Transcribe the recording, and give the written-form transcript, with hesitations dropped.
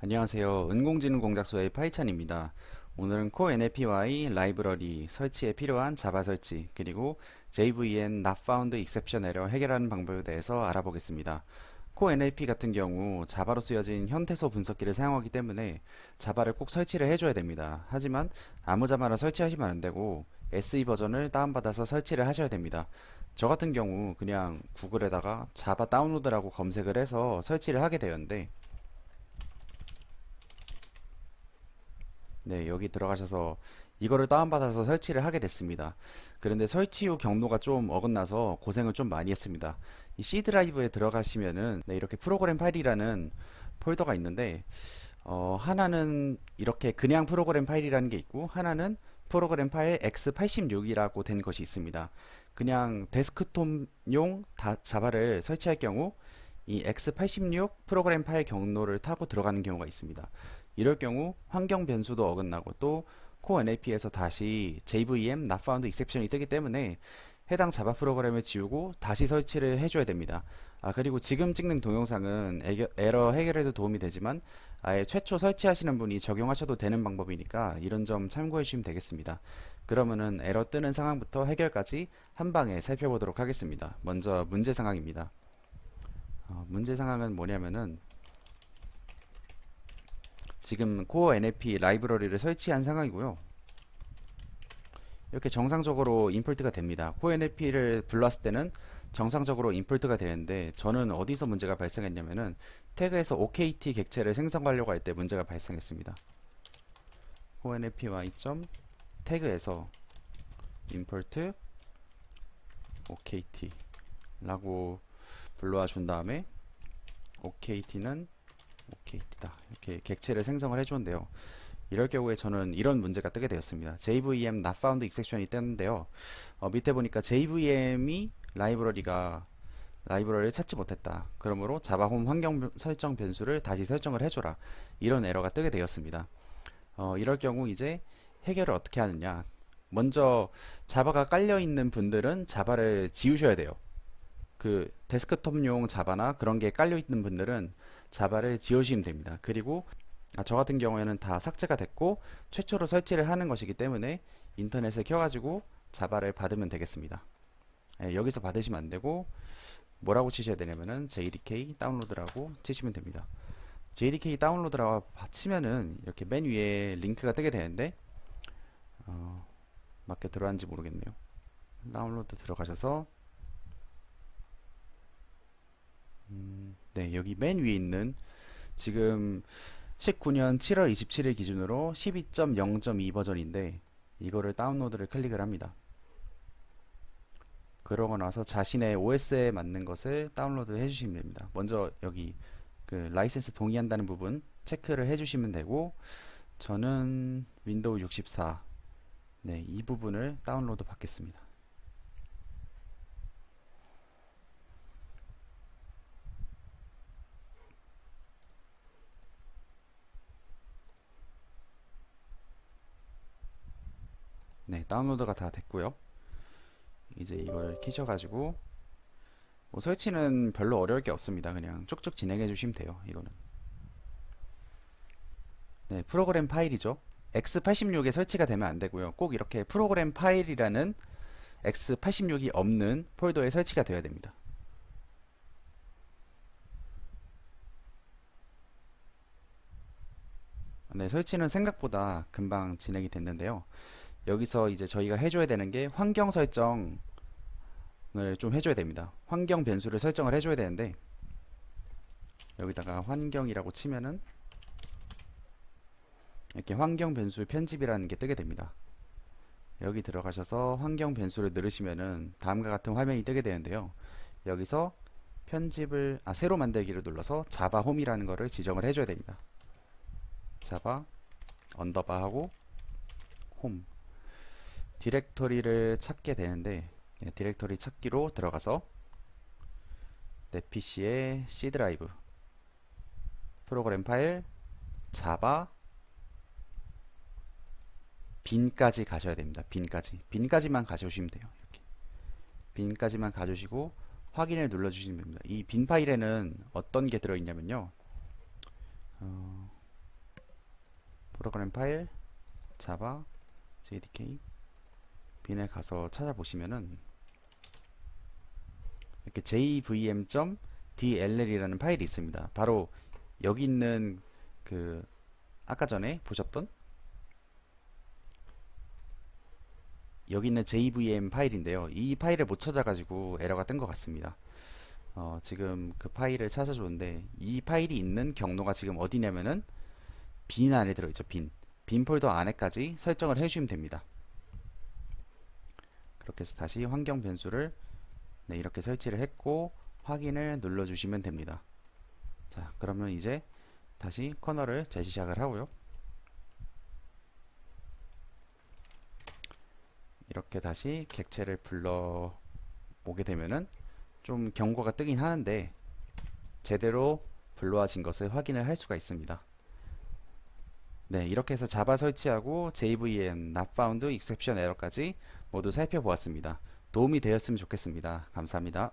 안녕하세요. 인공지능 공작소의 파이찬입니다. 오늘은 core NLPY 라이브러리 설치에 필요한 자바 설치, 그리고 JVM not found exception error 해결하는 방법에 대해서 알아보겠습니다. core NLP 같은 경우 자바로 쓰여진 현태소 분석기를 사용하기 때문에 자바를 꼭 설치를 해줘야 됩니다. 하지만 아무 자바나 설치하시면 안 되고 SE 버전을 다운받아서 설치를 하셔야 됩니다. 저 같은 경우 그냥 구글에다가 자바 다운로드라고 검색을 해서 설치를 하게 되었는데, 네, 여기 들어가셔서 이거를 다운받아서 설치를 하게 됐습니다. 그런데 설치 후 경로가 좀 어긋나서 고생을 좀 많이 했습니다. 이 C 드라이브에 들어가시면은 네, 이렇게 프로그램 파일이라는 폴더가 있는데, 하나는 이렇게 그냥 프로그램 파일이라는 게 있고, 하나는 프로그램 파일 x86이라고 된 것이 있습니다. 그냥 데스크톱용 자바를 설치할 경우 이 x86 프로그램 파일 경로를 타고 들어가는 경우가 있습니다. 이럴 경우 환경 변수도 어긋나고 또 core NLP에서 다시 JVM not found exception이 뜨기 때문에 해당 자바 프로그램을 지우고 다시 설치를 해줘야 됩니다. 그리고 지금 찍는 동영상은 에러 해결에도 도움이 되지만 아예 최초 설치하시는 분이 적용하셔도 되는 방법이니까 이런 점 참고해 주시면 되겠습니다. 그러면은 에러 뜨는 상황부터 해결까지 한 방에 살펴보도록 하겠습니다. 먼저 문제 상황입니다. 문제 상황은 뭐냐면은 지금 코어 NLP 라이브러리를 설치한 상황이고요. 이렇게 정상적으로 임포트가 됩니다. 코어 NLP를 불렀을 때는 정상적으로 임포트가 되는데, 저는 어디서 문제가 발생했냐면은 태그에서 OKT 객체를 생성하려고 할 때 문제가 발생했습니다. 코어 NLPy 태그에서 import OKT 라고 불러와 준 다음에 OKT는 OKT다 이렇게 객체를 생성을 해주는데요. 이럴 경우에 저는 이런 문제가 뜨게 되었습니다. JVM not found exception이 떴는데요. 밑에 보니까 JVM이 라이브러리를 찾지 못했다. 그러므로 자바 홈 환경 설정 변수를 다시 설정을 해줘라. 이런 에러가 뜨게 되었습니다. 이럴 경우 이제 해결을 어떻게 하느냐. 먼저 자바가 깔려 있는 분들은 자바를 지우셔야 돼요. 그 데스크톱용 자바나 그런 게 깔려 있는 분들은 자바를 지우시면 됩니다. 그리고 저 같은 경우에는 다 삭제가 됐고 최초로 설치를 하는 것이기 때문에 인터넷에 켜가지고 자바를 받으면 되겠습니다. 여기서 받으시면 안 되고 뭐라고 치셔야 되냐면은 JDK 다운로드라고 치시면 됩니다. JDK 다운로드라고 치면은 이렇게 맨 위에 링크가 뜨게 되는데, 맞게 들어왔는지 모르겠네요. 다운로드 들어가셔서 네, 여기 맨 위에 있는 지금 19년 7월 27일 기준으로 12.0.2 버전인데 이거를 다운로드를 클릭을 합니다. 그러고 나서 자신의 OS에 맞는 것을 다운로드 해주시면 됩니다. 먼저 여기 그 라이센스 동의한다는 부분 체크를 해주시면 되고, 저는 윈도우 64, 네, 이 부분을 다운로드 받겠습니다. 네, 다운로드가 다 됐고요. 이제 이걸 키셔가지고 뭐 설치는 별로 어려울 게 없습니다. 그냥 쭉쭉 진행해 주시면 돼요. 이거는 네, 프로그램 파일이죠. x86에 설치가 되면 안 되고요. 꼭 이렇게 프로그램 파일이라는 x86이 없는 폴더에 설치가 되어야 됩니다. 네, 설치는 생각보다 금방 진행이 됐는데요. 여기서 이제 저희가 해줘야 되는 게 환경 설정을 좀 해줘야 됩니다. 환경 변수를 설정을 해줘야 되는데, 여기다가 환경이라고 치면은 이렇게 환경 변수 편집이라는 게 뜨게 됩니다. 여기 들어가셔서 환경 변수를 누르시면은 다음과 같은 화면이 뜨게 되는데요. 여기서 편집을 새로 만들기를 눌러서 자바 홈이라는 거를 지정을 해줘야 됩니다. 자바 언더바 하고 홈 디렉토리를 찾게 되는데, 디렉토리 찾기로 들어가서 내 PC의 C 드라이브 프로그램 파일 자바 빈까지 가셔야 됩니다. 빈까지만 가져오시면 돼요. 이렇게 빈까지만 가져오시고 확인을 눌러주시면 됩니다. 이 빈 파일에는 어떤 게 들어있냐면요, 프로그램 파일 자바 jdk 빈에 가서 찾아보시면은 이렇게 jvm.dll이라는 파일이 있습니다. 바로 여기 있는 그 아까 전에 보셨던 여기 있는 JVM 파일인데요. 이 파일을 못 찾아가지고 에러가 뜬 것 같습니다. 지금 그 파일을 찾아줬는데 이 파일이 있는 경로가 지금 어디냐면은 빈 안에 들어있죠. 빈 폴더 안에까지 설정을 해주시면 됩니다. 그렇게 해서 다시 환경 변수를 네, 이렇게 설치를 했고 확인을 눌러주시면 됩니다. 자, 그러면 이제 다시 커널을 재시작을 하고요. 이렇게 다시 객체를 불러 오게 되면은 좀 경고가 뜨긴 하는데 제대로 불러와진 것을 확인을 할 수가 있습니다. 네, 이렇게 해서 자바 설치하고 JVM, not found, exception error까지 모두 살펴보았습니다. 도움이 되었으면 좋겠습니다. 감사합니다.